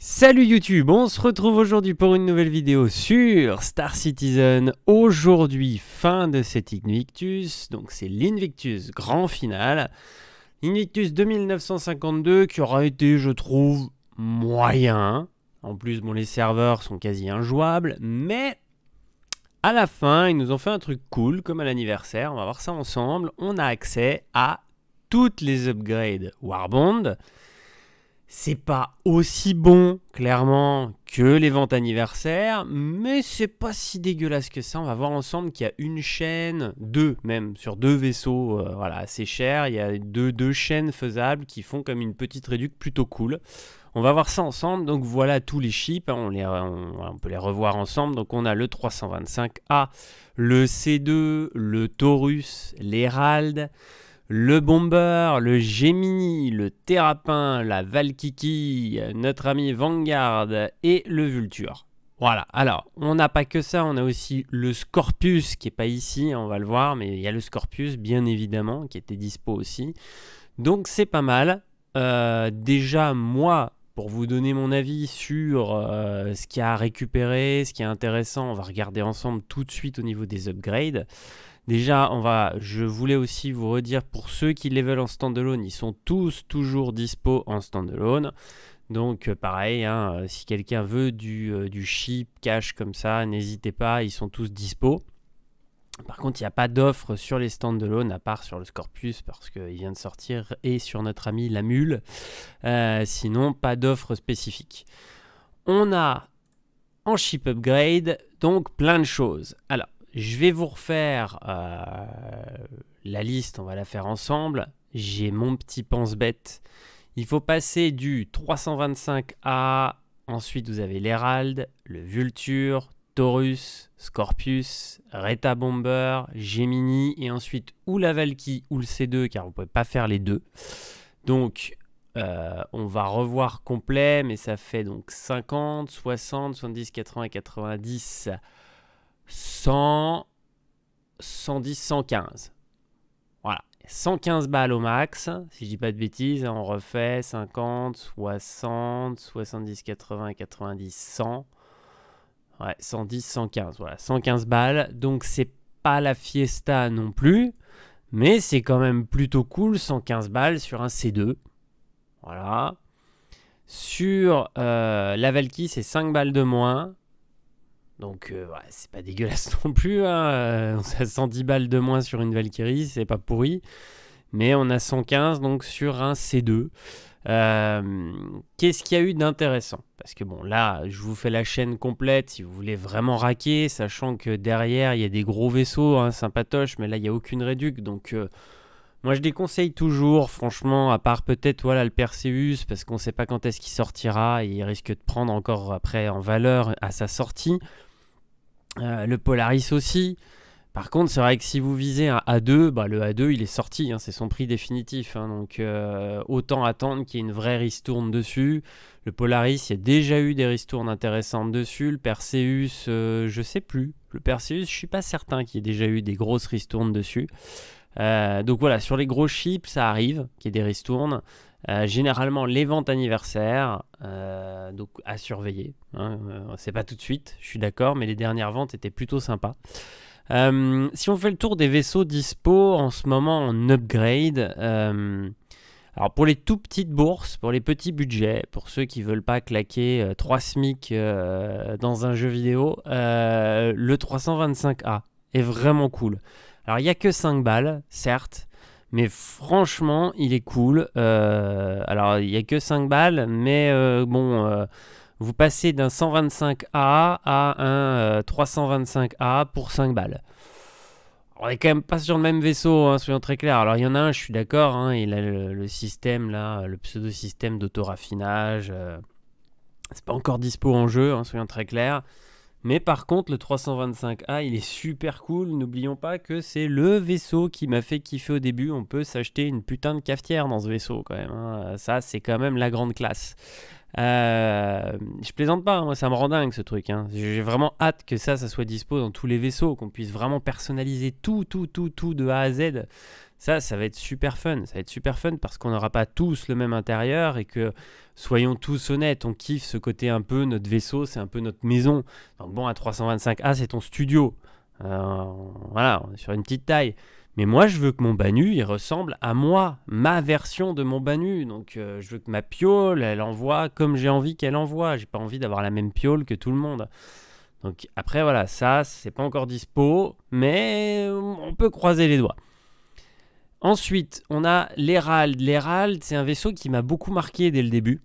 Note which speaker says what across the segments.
Speaker 1: Salut YouTube, on se retrouve aujourd'hui pour une nouvelle vidéo sur Star Citizen. Aujourd'hui, fin de cet Invictus, donc c'est l'Invictus grand final. Invictus 2952 qui aura été, je trouve, moyen. En plus, bon, les serveurs sont quasi injouables, mais à la fin, ils nous ont fait un truc cool, comme à l'anniversaire. On va voir ça ensemble. On a accès à toutes les upgrades Warbond. C'est pas aussi bon, clairement, que les ventes anniversaires, mais c'est pas si dégueulasse que ça. On va voir ensemble qu'il y a une chaîne, deux même, sur deux vaisseaux, voilà, assez cher. Il y a deux chaînes faisables qui font comme une petite réduc plutôt cool. On va voir ça ensemble. Donc voilà tous les chips, hein, on peut les revoir ensemble. Donc on a le 325A, le C2, le Taurus, l'Herald, le Bomber, le Gemini, le Terrapin, la Valkyrie, notre ami Vanguard et le Vulture. Voilà, alors, on n'a pas que ça, on a aussi le Scorpius qui n'est pas ici, on va le voir, mais il y a le Scorpius, bien évidemment, qui était dispo aussi. Donc c'est pas mal. Déjà, moi, pour vous donner mon avis sur ce qu'il y a à récupérer, ce qui est intéressant, on va regarder ensemble tout de suite au niveau des upgrades. Déjà, je voulais aussi vous redire, pour ceux qui les veulent en standalone, ils sont tous toujours dispo en standalone. Donc pareil, hein, si quelqu'un veut du chip cash comme ça, n'hésitez pas, ils sont tous dispo. Par contre, il n'y a pas d'offre sur les standalone, à part sur le Scorpius, parce qu'il vient de sortir, et sur notre ami la Mule. Sinon, pas d'offre spécifique. On a en chip upgrade, donc plein de choses. Alors, je vais vous refaire la liste, on va la faire ensemble. J'ai mon petit pense-bête. Il faut passer du 325A, ensuite vous avez l'Herald, le Vulture, Taurus, Scorpius, Reta Bomber, Gemini, et ensuite ou la Valkyrie ou le C2, car vous ne pouvez pas faire les deux. Donc, on va revoir complet, mais ça fait donc 50, 60, 70, 80, 90... 100, 110, 115. Voilà, 115 balles au max, si je dis pas de bêtises. On refait 50, 60, 70, 80, 90, 100. Ouais, 110, 115. Voilà, 115 balles. Donc, c'est pas la fiesta non plus, mais c'est quand même plutôt cool. 115 balles sur un C2. Voilà. Sur la Valkyrie, c'est 5 balles de moins. Donc, ouais, c'est pas dégueulasse non plus. Hein. On a 110 balles de moins sur une Valkyrie, c'est pas pourri. Mais on a 115 donc sur un C2. Qu'est-ce qu'il y a eu d'intéressant? Parce que bon, là, je vous fais la chaîne complète si vous voulez vraiment raquer, sachant que derrière, il y a des gros vaisseaux, hein, sympatoches, mais là, il n'y a aucune réduc. Donc, moi, je déconseille toujours, franchement, à part peut-être voilà, le Perseus, parce qu'on ne sait pas quand est-ce qu'il sortira, et il risque de prendre encore après en valeur à sa sortie. Le Polaris aussi. Par contre, c'est vrai que si vous visez un A2, bah, le A2 il est sorti, hein, c'est son prix définitif. Hein, donc autant attendre qu'il y ait une vraie ristourne dessus. Le Polaris, il y a déjà eu des ristournes intéressantes dessus. Le Perseus, je sais plus. Le Perseus, je suis pas certain qu'il y ait déjà eu des grosses ristournes dessus. Donc voilà, sur les gros chips, ça arrive qu'il y ait des ristournes. Généralement les ventes anniversaires, donc à surveiller, hein, c'est pas tout de suite, je suis d'accord, mais les dernières ventes étaient plutôt sympas. Si on fait le tour des vaisseaux dispo en ce moment en upgrade, alors pour les tout petites bourses, pour les petits budgets, pour ceux qui veulent pas claquer 3 SMIC dans un jeu vidéo, le 325A est vraiment cool. Alors il n'y a que 5 balles, certes, mais franchement, il est cool. Alors, il n'y a que 5 balles, mais bon, vous passez d'un 125A à un 325A pour 5 balles. On n'est quand même pas sur le même vaisseau, hein, soyons très clairs. Alors, il y en a un, je suis d'accord, hein, il a le système, là, le pseudo-système d'autoraffinage. C'est pas encore dispo en jeu, hein, soyons très clairs. Mais par contre, le 325A, il est super cool. N'oublions pas que c'est le vaisseau qui m'a fait kiffer au début. On peut s'acheter une putain de cafetière dans ce vaisseau quand même. Hein. Ça, c'est quand même la grande classe. Je plaisante pas, hein, moi ça me rend dingue ce truc. Hein. J'ai vraiment hâte que ça soit dispo dans tous les vaisseaux, qu'on puisse vraiment personnaliser tout de A à Z. Ça va être super fun. Ça va être super fun parce qu'on n'aura pas tous le même intérieur et que, soyons tous honnêtes, on kiffe ce côté un peu, notre vaisseau, c'est un peu notre maison. Donc bon, à 325A, c'est ton studio. Voilà, on est sur une petite taille. Mais moi, je veux que mon Banu, il ressemble à moi, ma version de mon Banu. Donc, je veux que ma piole, elle envoie comme j'ai envie qu'elle envoie. J'ai pas envie d'avoir la même piole que tout le monde. Donc, après, voilà, ça, c'est pas encore dispo, mais on peut croiser les doigts. Ensuite, on a l'Herald. L'Herald, c'est un vaisseau qui m'a beaucoup marqué dès le début.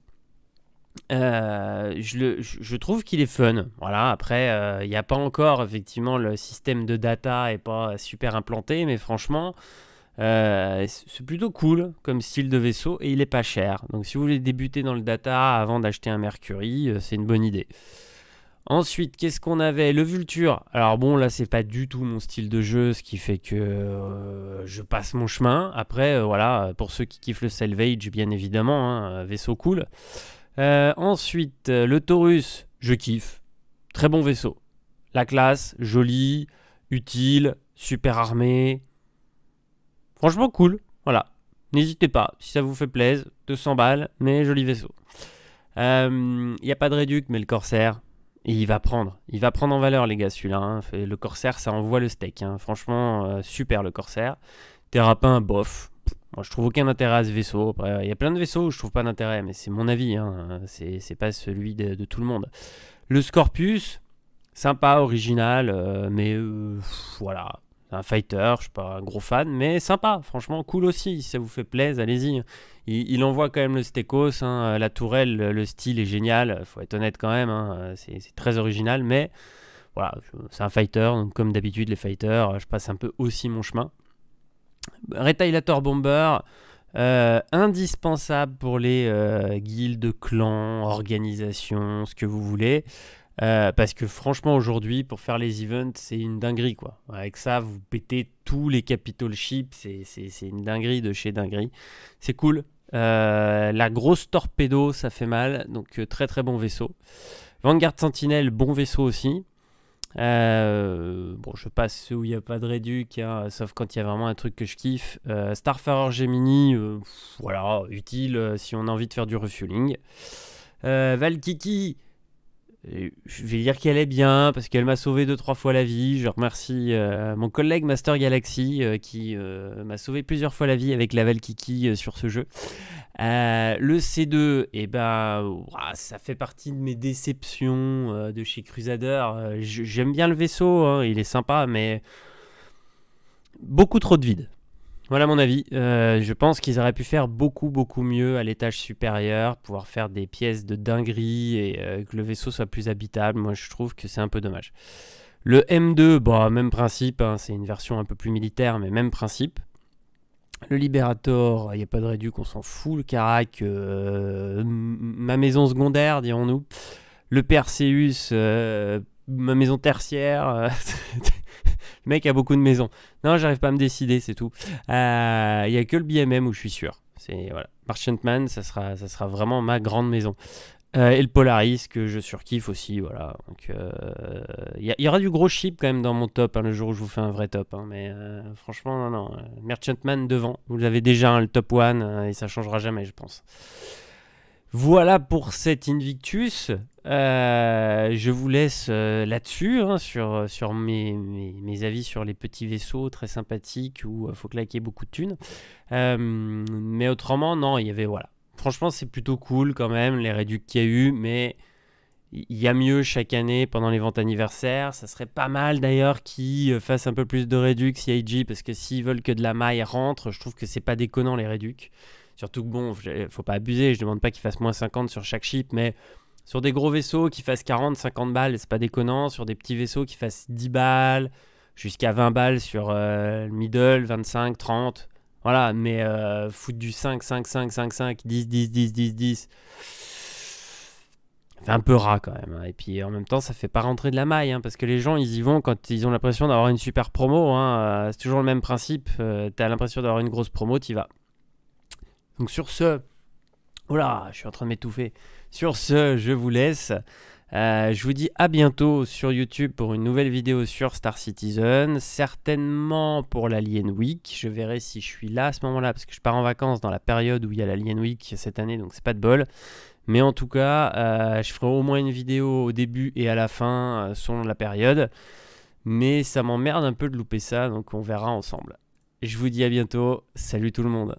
Speaker 1: Je trouve qu'il est fun. Voilà, après, il n'y a pas encore, effectivement, le système de data n'est pas super implanté, mais franchement, c'est plutôt cool comme style de vaisseau et il est pas cher. Donc, si vous voulez débuter dans le data avant d'acheter un Mercury, c'est une bonne idée. Ensuite, qu'est-ce qu'on avait? Le Vulture. Alors bon, là, c'est pas du tout mon style de jeu, ce qui fait que je passe mon chemin. Après, voilà, pour ceux qui kiffent le Salvage, bien évidemment, hein, vaisseau cool. Ensuite, le Taurus, je kiffe. Très bon vaisseau. La classe, joli, utile, super armé. Franchement, cool. Voilà. N'hésitez pas, si ça vous fait plaisir. 200 balles, mais joli vaisseau. Il n'y a pas de réduc, mais le Corsair... Et il va prendre en valeur les gars celui-là. Hein. Le Corsair, ça envoie le steak. Hein. Franchement, super le Corsair. Terrapin, bof. Moi, je trouve aucun intérêt à ce vaisseau. Après, il y a plein de vaisseaux où je trouve pas d'intérêt, mais c'est mon avis. Hein. C'est pas celui de tout le monde. Le Scorpius, sympa, original, mais voilà. C'est un fighter, je suis pas un gros fan, mais sympa. Franchement, cool aussi. Si ça vous fait plaisir, allez-y. Il envoie quand même le Stekos, hein, la tourelle, le style est génial, faut être honnête quand même, hein, c'est très original, mais voilà, c'est un fighter, donc comme d'habitude les fighters, je passe un peu aussi mon chemin. Retailator Bomber, indispensable pour les guildes, clans, organisations, ce que vous voulez. Parce que franchement aujourd'hui pour faire les events c'est une dinguerie quoi. Avec ça vous pétez tous les capital ships, c'est une dinguerie de chez dinguerie. C'est cool. La grosse torpedo ça fait mal, donc très très bon vaisseau. Vanguard Sentinel, bon vaisseau aussi. Bon je passe ceux où il n'y a pas de réduc, hein, sauf quand il y a vraiment un truc que je kiffe. Starfarer Gemini, voilà, utile si on a envie de faire du refueling. Valkykie, je vais dire qu'elle est bien parce qu'elle m'a sauvé 2-3 fois la vie. Je remercie mon collègue Master Galaxy qui m'a sauvé plusieurs fois la vie avec la Valkykie sur ce jeu. Le C2, eh ben, ça fait partie de mes déceptions de chez Crusader. J'aime bien le vaisseau, hein, il est sympa, mais beaucoup trop de vide. Voilà mon avis. Je pense qu'ils auraient pu faire beaucoup mieux à l'étage supérieur, pouvoir faire des pièces de dinguerie et que le vaisseau soit plus habitable. Moi, je trouve que c'est un peu dommage. Le M2, bon, même principe, hein, c'est une version un peu plus militaire, mais même principe. Le Liberator, il n'y a pas de réduc, on s'en fout. Le Carac, ma maison secondaire, dirons-nous. Le Perseus, ma maison tertiaire. Le mec a beaucoup de maisons. Non, j'arrive pas à me décider, c'est tout. Il n'y a que le BMM où je suis sûr. Voilà. Merchantman, ça sera vraiment ma grande maison. Et le Polaris que je surkiffe aussi. Voilà. Donc, y aura du gros ship quand même dans mon top, hein, le jour où je vous fais un vrai top. Hein, mais franchement, non. Merchantman devant. Vous avez déjà hein, le top 1 et ça changera jamais, je pense. Voilà pour cet Invictus. Je vous laisse là-dessus, hein, sur mes avis sur les petits vaisseaux très sympathiques où il faut claquer beaucoup de thunes. Mais autrement, non, il y avait, voilà. Franchement, c'est plutôt cool quand même, les réducs qu'il y a eu, mais il y a mieux chaque année pendant les ventes anniversaires. Ça serait pas mal d'ailleurs qu'ils fassent un peu plus de réducs CIG, parce que s'ils veulent que de la maille rentre, je trouve que c'est pas déconnant les réducs. Surtout que bon, faut pas abuser, je demande pas qu'ils fassent moins 50 sur chaque ship, mais sur des gros vaisseaux qui fassent 40, 50 balles, c'est pas déconnant. Sur des petits vaisseaux qui fassent 10 balles, jusqu'à 20 balles sur le middle, 25, 30. Voilà, mais foutre du 5, 5, 5, 5, 5, 10, 10, 10, 10, 10. Ça fait un peu ras quand même. Hein. Et puis en même temps, ça fait pas rentrer de la maille, hein, parce que les gens, ils y vont quand ils ont l'impression d'avoir une super promo. Hein. C'est toujours le même principe. T'as l'impression d'avoir une grosse promo, t'y vas. Donc sur ce, Oula, je suis en train de m'étouffer. Sur ce, je vous laisse. Je vous dis à bientôt sur YouTube pour une nouvelle vidéo sur Star Citizen, certainement pour l'Alien Week. Je verrai si je suis là à ce moment-là, parce que je pars en vacances dans la période où il y a l'Alien Week cette année, donc c'est pas de bol. Mais en tout cas, je ferai au moins une vidéo au début et à la fin, selon la période. Mais ça m'emmerde un peu de louper ça, donc on verra ensemble. Je vous dis à bientôt, salut tout le monde.